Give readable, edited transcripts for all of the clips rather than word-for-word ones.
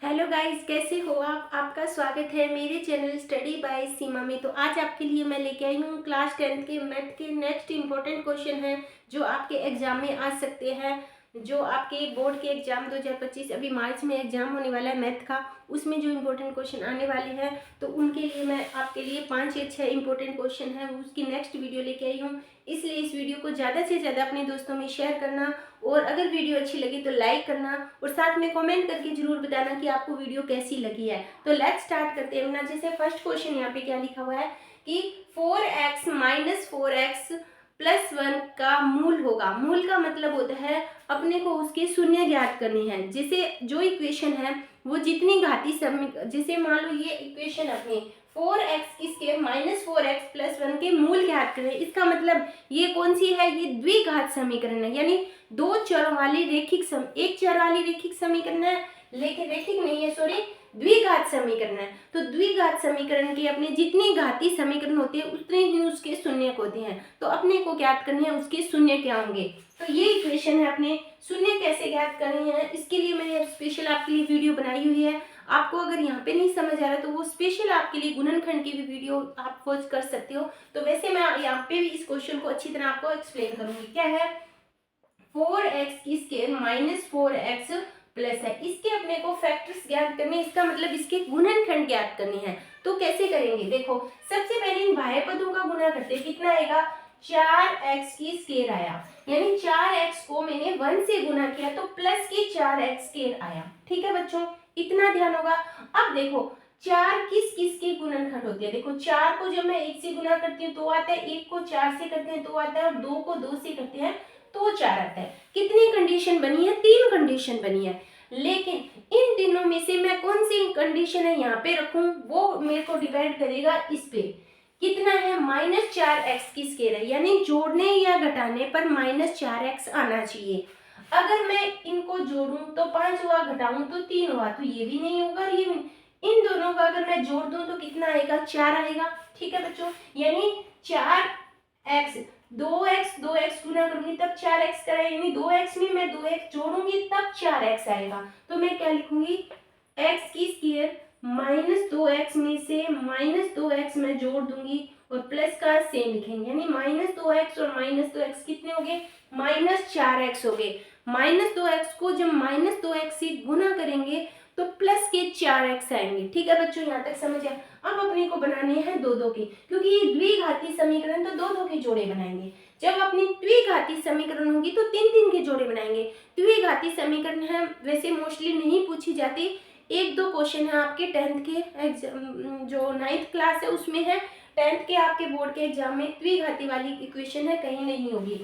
Hello guys, कैसे हो आप? आपका स्वागत है मेरे चैनल स्टडी बाय सीमा में। तो आज आपके लिए मैं लेके आई हूँ क्लास 10th के मैथ के नेक्स्ट इंपॉर्टेंट क्वेश्चन हैं जो आपके एग्जाम में आ सकते हैं। जो आपके बोर्ड के एग्जाम 2025 अभी मार्च में एग्जाम होने वाला है मैथ का, उसमें जो इंपॉर्टेंट क्वेश्चन आने वाले हैं तो उनके लिए मैं आपके लिए 5 या 6 इंपॉर्टेंट क्वेश्चन है उसकी नेक्स्ट वीडियो लेके आई हूँ। इसलिए इस वीडियो को ज़्यादा से ज़्यादा अपने दोस्तों में शेयर करना और अगर वीडियो अच्छी लगी तो लाइक करना और साथ में कमेंट करके जरूर बताना कि आपको वीडियो कैसी लगी है। तो लेट्स स्टार्ट करते हैं ना। जैसे फर्स्ट क्वेश्चन यहाँ पे क्या लिखा हुआ है कि 4x माइनस 4x प्लस 1 का मूल होगा। मूल का मतलब होता है अपने को उसके शून्य ज्ञात करनी है। जैसे जो इक्वेशन है वो जितनी घाती जैसे मान लो ये इक्वेशन अपनी 4x किसके माइनस 4x प्लस 1 के मूल ज्ञात करें। इसका मतलब ये कौन सी है, ये द्विघात समीकरण है, यानी दो चर वाली एक चर वाली रेखिक समीकरण है, लेकिन रेखिक नहीं है, सॉरी, द्विघात समीकरण है। तो द्विघात समीकरण के अपने जितनी घाती समीकरण होते हैं उतने ही उसके शून्य होते हैं। तो अपने को ज्ञात करने हैं उसके शून्य क्या होंगे। तो ये इक्वेशन है, अपने शून्य कैसे ज्ञात करने हैं इसके लिए मैंने स्पेशल आपके लिए वीडियो बनाई हुई है। आपको अगर यहाँ पे नहीं समझ आ रहा तो वो स्पेशल आपके लिए गुणनखंड की भी वीडियो आप वॉच कर सकते हो। तो वैसे मैं यहाँ पे भी इस क्वेश्चन को अच्छी तरह आपको एक्सप्लेन करूंगी। क्या है 4x की स्केयर माइनस 4x प्लस है, इसके अपने को फैक्टर्स ज्ञात करने, इसका मतलब इसके गुणनखंड ज्ञात करने हैं। तो कैसे करेंगे, देखो सबसे पहले इन बाह्य पदों का गुणा करते हैं। कितना आएगा, 4x की स्केयर आया, यानी 4x को मैंने 1 से गुना किया तो प्लस की 4x स्केयर आया। ठीक है बच्चों, इतना ध्यान होगा। अब देखो 4 किस किस के गुणनखंड होते हैं। देखो 4 को जब मैं 1 से गुना करती हूँ तो आता है, 1 को 4 से करते हैं तो आता है, और 2 को 2 से करते हैं तो 4 आता है। कितनी कंडीशन बनी है, 3 कंडीशन बनी है। लेकिन इन तीनों में से मैं कौन सी कंडीशन है यहाँ पे रखूं, वो मेरे को डिपेंड करेगा इस पे। कितना है, -4x की स्केयर है, यानी जोड़ने या घटाने पर -4x आना चाहिए। अगर मैं इनको जोड़ूं तो 5 हुआ, घटाऊं तो 3 हुआ, तो ये भी नहीं होगा, ये भी। इन दोनों का अगर मैं जोड़ दूं तो कितना आएगा, 4 आएगा। ठीक है बच्चों, यानी 4x 2x गुना करूंगी तब 4x करेगा, यानी 2x में मैं 2x जोड़ूंगी तब 4x आएगा। तो मैं क्या लिखूंगी, x की स्क्वायर -2x में से -2x मैं जोड़ दूंगी और प्लस का सेम लिखेंगे, यानी -2x और -2x कितने हो गए, -4x हो गए। -2x को जब -2x से गुना करेंगे तो प्लस के 4x आएंगे। ठीक है बच्चों, यहाँ तक समझ आया। अब अपने को बनाने हैं दो दो के, क्योंकि ये द्विघाती समीकरण तो दो दो के जोड़े बनाएंगे। जब अपनी द्विघाती समीकरण होगी तो तीन तीन के जोड़े बनाएंगे। द्विघाती समीकरण है वैसे मोस्टली नहीं पूछी जाती, एक दो क्वेश्चन है आपके 10th के एग्जाम, जो 9th क्लास है उसमें है। 10th के आपके बोर्ड के एग्जाम में द्विघाती वाली इक्वेशन है, कहीं नहीं होगी।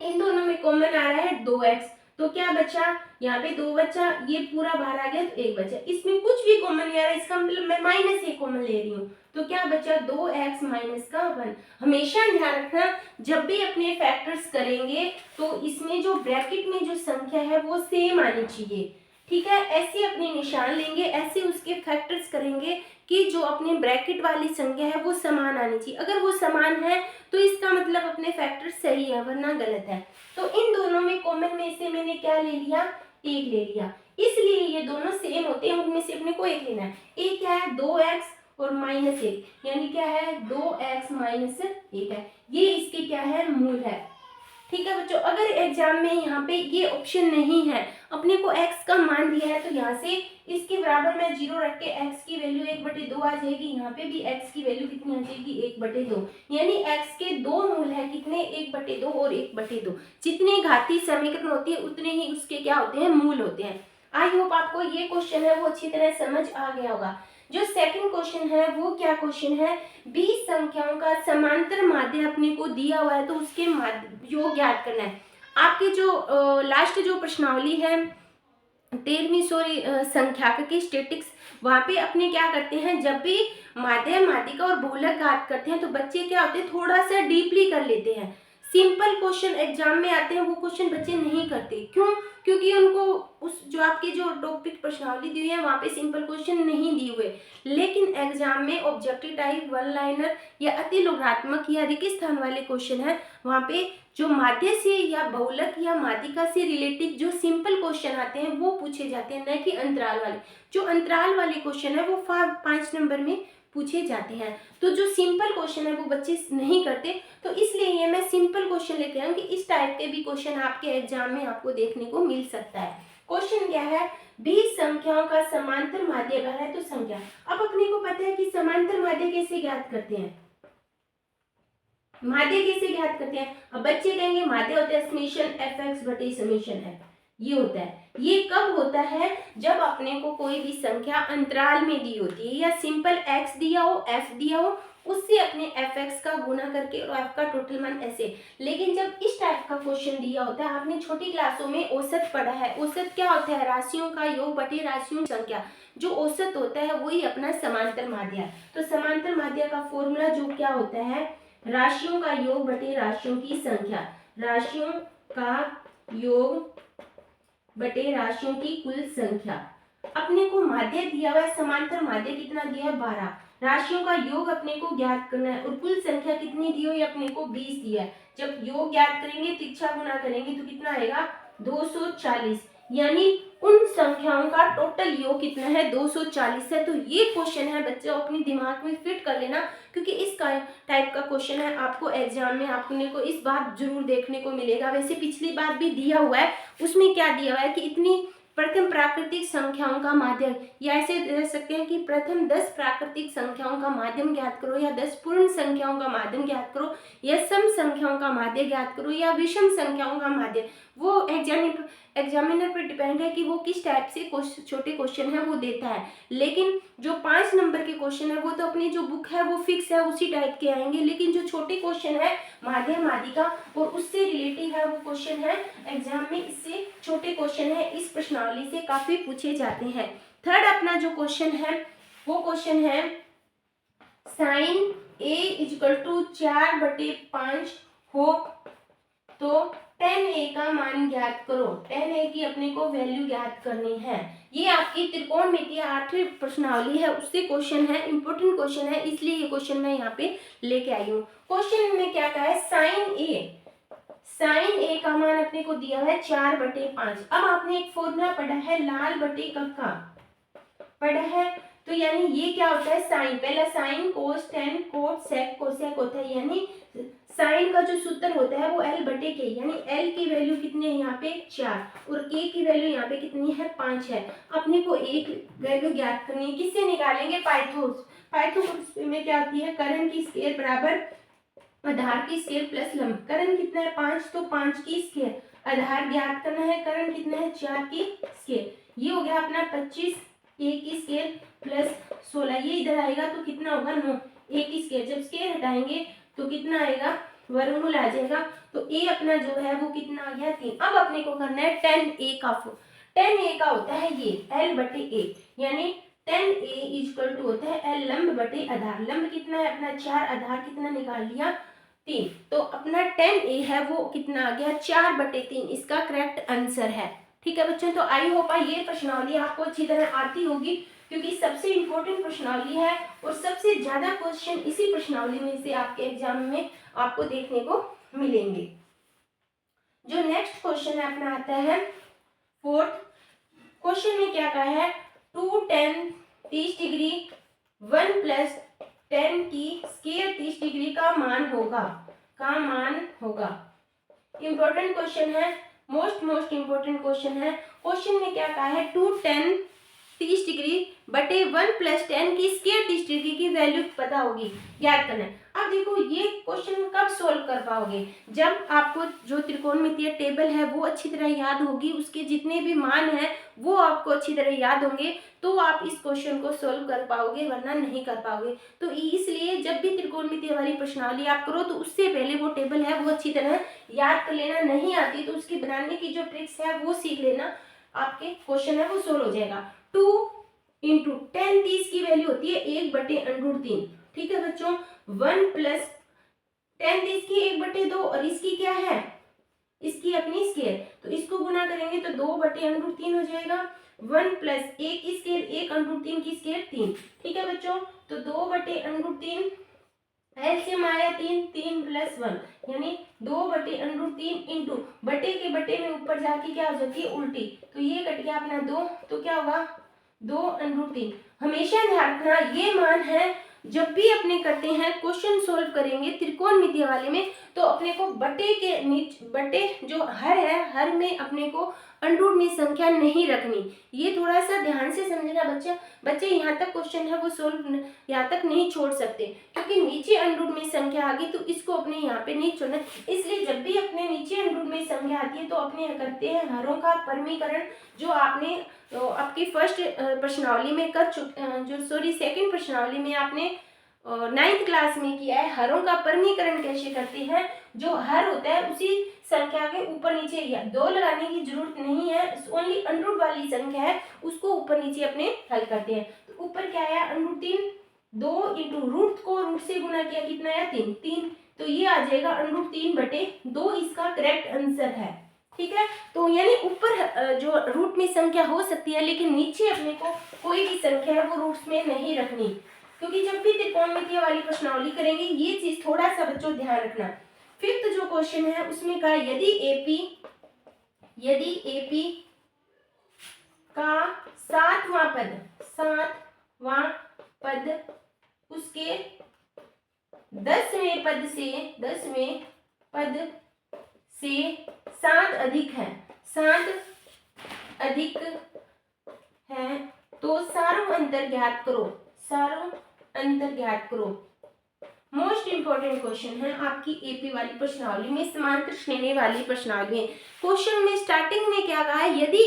इन दोनों में कॉमन आ रहा है 2x, तो क्या बचा, यहाँ पे 2 बचा, ये पूरा बाहर आ गया तो 1 बचा। इसमें कुछ भी कॉमन नहीं आ रहा, इसका मतलब मैं -1 कॉमन ले रही हूँ, तो क्या बचा 2x माइनस का 1। हमेशा ध्यान रखना जब भी अपने फैक्टर्स करेंगे तो इसमें जो ब्रैकेट में जो संख्या है वो सेम आनी चाहिए। ठीक है, ऐसे अपने निशान लेंगे, ऐसे उसके फैक्टर्स करेंगे कि जो अपने ब्रैकेट वाली संख्या है वो समान आनी चाहिए। अगर वो समान है तो इसका मतलब अपने फैक्टर सही है, वरना गलत है। तो इन दोनों में कॉमन में से मैंने क्या ले लिया, 1 ले लिया, इसलिए ये दोनों सेम होते हैं, उनमें से अपने को 1 लेना है। एक क्या है, 2x और -1, यानी क्या है 2x माइनस 1 है, ये इसके क्या है, मूल है। ठीक है बच्चों, अगर एग्जाम में यहाँ पे ये ऑप्शन नहीं है, अपने को x का मान दिया है, तो यहाँ से इसके बराबर मैं 0 रख के x की वैल्यू 1/2 आ जाएगी। यहाँ पे भी x की वैल्यू कितनी आ जाएगी, 1/2, यानी x के दो मूल है, कितने, 1/2 और 1/2। जितनी घाती समीकरण होती है उतने ही उसके क्या होते हैं, मूल होते हैं। आई होप आपको ये क्वेश्चन है वो अच्छी तरह समझ आ गया होगा। जो सेकंड क्वेश्चन है वो क्या क्वेश्चन है, 20 संख्याओं का समांतर माध्य अपने को दिया हुआ है तो उसके माध्य योग ज्ञात करना है। आपके जो लास्ट जो प्रश्नावली है 13वीं, सॉरी, संख्याक की स्टेटिक्स, वहाँ पे अपने क्या करते हैं, जब भी माध्य माध्यिका और बहुलक घात करते हैं तो बच्चे क्या होते हैं, थोड़ा सा डीपली कर लेते हैं। सिंपल क्वेश्चन एग्जाम में आते हैं वो क्वेश्चन बच्चे नहीं करते। क्यों? क्योंकि उनको उस जो आपकी जो टॉपिक प्रश्नावली दी हुई है वहाँ पे सिंपल क्वेश्चन नहीं दिए हुए। लेकिन एग्जाम में ऑब्जेक्टिव टाइप, वन लाइनर या अति लोकात्मक या रिक्त स्थान वाले क्वेश्चन है, वहाँ पे जो माध्य से या बहुलक या माध्यिका से रिलेटिव जो सिंपल क्वेश्चन आते हैं वो पूछे जाते हैं, न कि अंतराल वाले। जो अंतराल वाले क्वेश्चन है वो 5 नंबर में पूछे जाते हैं। तो जो सिंपल क्वेश्चन है वो बच्चे नहीं करते, तो इसलिए ये मैं सिंपल क्वेश्चन लेके आऊँ कि इस टाइप के भी क्वेश्चन आपके एग्जाम में आपको देखने को मिल सकता है। क्वेश्चन क्या है? 20 संख्याओं का समांतर माध्य अगर है तो संख्या। अब अपने को पता है कि समांतर माध्य कैसे ज्ञात करते हैं, माध्य कैसे ज्ञात करते हैं। अब बच्चे कहेंगे माध्य होता है समेशन fx बटे समेशन f, ये होता है। ये कब होता है? जब अपने को कोई भी संख्या अंतराल में दी होती है या सिंपल x दिया हो, f दिया हो, उससे अपने fx का गुना करके और f का टोटल मान ऐसे। लेकिन जब इस टाइप का क्वेश्चन दिया होता है, आपने छोटी क्लासों में औसत पढ़ा है। औसत क्या होता है? राशियों का योग बटे राशियों की संख्या। जो औसत होता है वही अपना समांतर माध्य है। तो समांतर माध्य का फॉर्मूला जो क्या होता है? राशियों का योग बटे राशियों की संख्या। राशियों का योग बटे राशियों की कुल संख्या। अपने को माध्य दिया हुआ है, समांतर माध्य कितना दिया है? 12। राशियों का योग अपने को ज्ञात करना है और कुल संख्या कितनी दी हुई है? अपने को 20 दिया है। जब योग ज्ञात करेंगे तिरछा गुना करेंगे तो कितना आएगा? 240। यानी उन संख्याओं का टोटल योग कितना है? 240 है। तो ये क्वेश्चन है बच्चों अपने दिमाग में फिट कर लेना, क्योंकि इस टाइप का क्वेश्चन है आपको एग्जाम में आपने को इस बार जरूर देखने को मिलेगा। वैसे पिछली बार भी दिया हुआ है, उसमें क्या दिया हुआ है कि इतनी प्रथम प्राकृतिक संख्याओं का माध्यम, या ऐसे दे सकते हैं कि प्रथम 10 प्राकृतिक संख्याओं का माध्यम ज्ञात करो, या 10 पूर्ण संख्याओं का माध्यम ज्ञात करो, या सम संख्याओं का माध्य ज्ञात करो, या विषम संख्याओं का माध्य। वो एग्जामिनर पर डिपेंड है कि वो किस टाइप से छोटे क्वेश्चन है वो देता है। लेकिन जो 5 नंबर के क्वेश्चन है वो तो अपनी जो बुक है वो फिक्स है, उसी टाइप के आएंगे। लेकिन जो छोटे क्वेश्चन है माध्य माध्यिका और उससे रिलेटिव है वो क्वेश्चन है एग्जाम में, इससे छोटे क्वेश्चन है इस प्रश्नावली से काफी पूछे जाते हैं। थर्ड अपना जो क्वेश्चन है वो क्वेश्चन है साइन a इक्वल टू 4/5 हो तो tan a का मान ज्ञात करो। tan a की अपने को वैल्यू ज्ञात करनी है। ये आपकी त्रिकोणमितीय 8वीं प्रश्नावली है, उससे क्वेश्चन है, इंपॉर्टेंट क्वेश्चन है, इसलिए ये क्वेश्चन मैं यहाँ पे लेके आई हूँ। क्वेश्चन में क्या कहा है? साइन a का मान अपने को दिया है 4/5। अब आपने एक फॉर्मूला पढ़ा है लाल बटे कक्का पढ़ा है, तो यानी ये क्या होता है? साइन, पहला साइन, कोस, टेन, कोट, सेक, कोसेक होता है। यानी साइन का जो सूत्र होता है वो l बटे के, यानी l की वैल्यू कितनी है यहाँ पे? 4 और k की वैल्यू यहाँ पे कितनी है? 5 है। अपने को एक वैल्यू ज्ञात करनी है, किससे निकालेंगे? पाइथागोरस में क्या होती है? कर्ण की स्क्वायर बराबर आधार की स्क्वायर प्लस लंब। कर्ण कितना है? 5, तो 5 की स्क्वायर। आधार ज्ञात करना है, कर्ण कितना है? 4 की स्क्वायर। ये हो गया अपना 25 a की स्क्वायर प्लस 16, ये इधर आएगा तो कितना होगा? 9 a की स्क्वायर। जब स्क्वायर हटाएंगे तो कितना आएगा? वर्गमूल आ जाएगा। तो a अपना जो है वो कितना आ गया? 3। अब अपने को करना है tan a का। tan a का होता है ये l बटे a, यानी tan a इक्वल टू होता है l लंब बटे आधार। लंब कितना है अपना? 4, आधार कितना निकाल लिया? 3। तो अपना tan a है वो कितना आ गया? 4/3, इसका करेक्ट आंसर है। ठीक है बच्चों, तो आई होप ये प्रश्नावली आपको अच्छी तरह आती होगी, क्योंकि सबसे इम्पोर्टेंट प्रश्नावली है और सबसे ज्यादा क्वेश्चन इसी प्रश्नावली में से आपके एग्जाम में आपको देखने को मिलेंगे। जो नेक्स्ट क्वेश्चन है अपना आता है फोर्थ। क्वेश्चन में क्या कहा है? 2 tan 30 डिग्री 1 प्लस tan की स्क्वायर 30 डिग्री का मान होगा। इम्पोर्टेंट क्वेश्चन है, मोस्ट इम्पोर्टेंट क्वेश्चन है। क्वेश्चन में क्या कहा है? 2 tan 30 डिग्री बटे 1 प्लस tan की स्क्वायर 30 डिग्री की वैल्यू पता होगी, याद करना है। अब देखो ये क्वेश्चन कब सोल्व कर पाओगे? जब आपको जो त्रिकोणमितीय टेबल है वो अच्छी तरह याद होगी, उसके जितने भी मान हैं वो आपको अच्छी तरह याद होंगे, तो आप इस क्वेश्चन को सोल्व कर पाओगे, वरना नहीं कर पाओगे। तो इसलिए जब भी त्रिकोणमितीय वाली प्रश्नावली आप करो तो उससे पहले वो टेबल है वो अच्छी तरह याद कर लेना। नहीं आती तो उसकी बनाने की जो ट्रिक्स है वो सीख लेना, आपके क्वेश्चन है वो सोल्व हो जाएगा। 2 इंटू tan 30 की वैल्यू होती है 1/√3। ठीक है बच्चों, 1 प्लस 10th इसकी 1/2 और इसकी क्या है, इसकी अपनी स्केयर, तो इसको गुना करेंगे तो 2/√3 हो जाएगा। 1 प्लस 1 की स्केयर 1/√3 की स्केयर 3। ठीक है बच्चों, तो 2/√3 एलसीएम आया 3, 3 प्लस 1 यानी 2/√3 इंटू बटे के बटे में ऊपर जाके क्या हो जाती है उल्टी, तो ये कट गया अपना 2, तो क्या होगा 2/√3। हमेशा ध्यान रखना ये मान है, जब भी अपने करते हैं क्वेश्चन सोल्व करेंगे त्रिकोणमितीय वाले में, तो अपने को बटे के नीचे बटे जो हर है हर में अपने को अंडर में संख्या नहीं रखनी। ये थोड़ा सा ध्यान से समझना बच्चे यहाँ तक क्वेश्चन है वो सोल्व यहाँ तक नहीं छोड़ सकते, क्योंकि नीचे अंडर में संख्या आ गई तो इसको अपने यहाँ पे नहीं छोड़ना। इसलिए जब भी अपने नीचे अंडर में संख्या आती है तो अपने करते हैं हरों का परमीकरण, जो आपने तो आपकी फर्स्ट प्रश्नावली में कर चुके सेकंड प्रश्नावली में आपने 9th क्लास में किया है। हरों का परमीकरण कैसे करते हैं, जो हर होता है उसी संख्या के ऊपर नीचे या 2 लगाने की जरूरत नहीं है, ओनली अंडर वाली संख्या है उसको ऊपर नीचे अपने हल करते हैं। तो ऊपर क्या आया √3, 2 इंटू रूट को रूट से गुना किया कितना आया 3, तो ये आ जाएगा √3/2 इसका करेक्ट आंसर है। ठीक है, तो यानी ऊपर जो रूट में संख्या हो सकती है लेकिन नीचे अपने को कोई भी संख्या है वो रूट्स में नहीं रखनी, क्योंकि जब भी त्रिकोणमितीय वाली प्रश्नावली करेंगे ये चीज थोड़ा सा बच्चों ध्यान रखना। फिफ्थ जो क्वेश्चन है उसमें कहा यदि एपी का सातवां पद उसके 10वें पद से 7 अधिक है, 7 अधिक है तो सारों अंतर ज्ञात करो। मोस्ट इंपोर्टेंट क्वेश्चन है आपकी एपी वाली प्रश्नावली में, समांतर श्रेणी वाली प्रश्नावली में। क्वेश्चन में स्टार्टिंग में क्या कहा है, यदि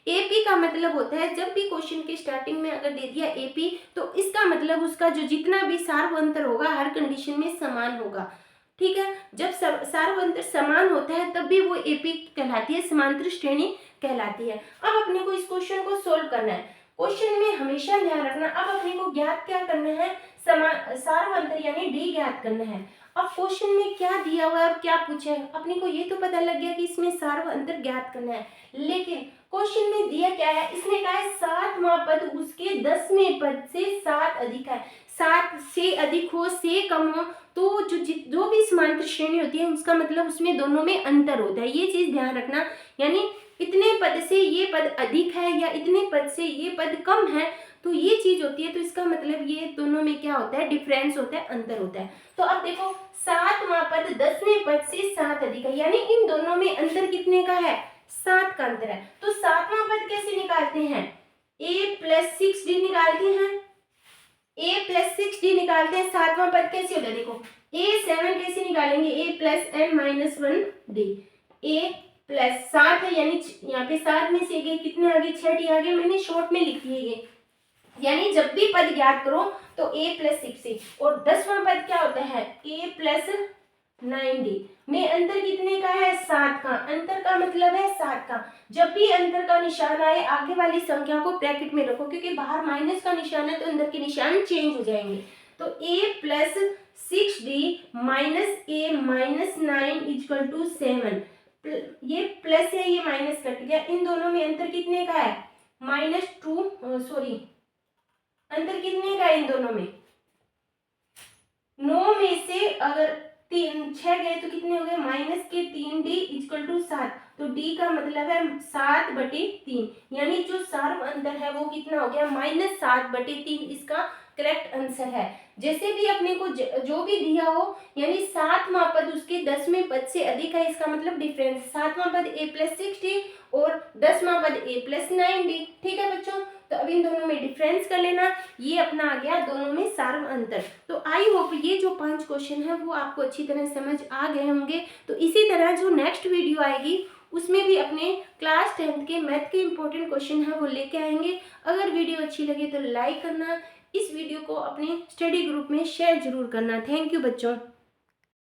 एपी का मतलब होता है जब भी क्वेश्चन के स्टार्टिंग में अगर दे दिया एपी तो इसका मतलब उसका जो जितना भी सार्वअंतर होगा हर कंडीशन में समान होगा। ठीक है, जब सार्वअंतर समान होता है तब भी वो एपी कहलाती है, समांतर श्रेणी कहलाती है। अब अपने को इस क्वेश्चन को सोल्व करना है। क्वेश्चन में हमेशा ध्यान रखना, अब अपने को ज्ञात क्या करना है, सार्वअंतर यानी डी ज्ञात करना है। अब क्वेश्चन में क्या दिया हुआ है और क्या पूछा है, अपने को ये तो पता लग गया कि इसमें सार्वअंतर ज्ञात करना है, लेकिन क्वेश्चन में दिया क्या है, इसने कहा है 7वां पद उसके 10वें पद से 7 अधिक है। 7 से अधिक हो, से कम हो, तो जो भी समांतर श्रेणी होती है उसका मतलब उसमें दोनों में अंतर होता है, ये चीज ध्यान रखना। यानी इतने पद से ये पद अधिक है या इतने पद से ये पद कम है, तो ये चीज होती है, तो इसका मतलब ये दोनों में क्या होता है, डिफरेंस होता है, अंतर होता है। तो अब देखो 7वां पद 10वें पद से 7 अधिक है, यानी इन दोनों में अंतर कितने का है, 7 का अंतर है। तो 7वां पद कैसे निकालते हैं, a + 6d निकालते हैं, a + 6d निकालते हैं। 7वां पद कैसे होता है, देखो a7 कैसे निकालेंगे, a + n - 1d, a + 7 है यानी यहाँ पे 7 में से गए कितने आगे, 6d आगे, मैंने शॉर्ट में लिख दिए ये। यानी जब भी पद ज्ञात करो तो a + 6 और 10वां पद क्या होता है, a + 9d में अंतर कितने का है, 7 का। अंतर का मतलब है 7 का। जब भी अंतर का निशान आए आगे वाली संख्या को ब्रैकेट में रखो, क्योंकि बाहर माइनस का निशान है तो अंदर के निशान चेंज हो जाएंगे। तो a + 6d - a - 9 = 7, ये प्लस है ये माइनस कट गया, इन दोनों में अंतर कितने का है, -2 अंतर कितने का है इन दोनों में, 9 में से अगर 6 गए तो कितने हो गए, -3d = 7, तो d का मतलब है 7/3, यानी जो सार्व अंतर है वो कितना हो गया, -7/3 इसका करेक्ट आंसर है। जैसे भी अपने को जो भी दिया हो, यानी 7वां पद उसके 10वें पद से अधिक है, इसका मतलब डिफरेंस, 7वां पद a + 6d और 10वां पद a + 9d। ठीक है बच्चों, तो अब इन दोनों में डिफरेंस कर लेना, ये अपना आ गया दोनों में सार्व अंतर। तो आई होप ये जो 5 क्वेश्चन है वो आपको अच्छी तरह समझ आ गए होंगे। तो इसी तरह जो नेक्स्ट वीडियो आएगी उसमें भी अपने क्लास 10th के मैथ के इंपॉर्टेंट क्वेश्चन है वो लेके आएंगे। अगर वीडियो अच्छी लगे तो लाइक करना, इस वीडियो को अपने स्टडी ग्रुप में शेयर जरूर करना। थैंक यू बच्चों।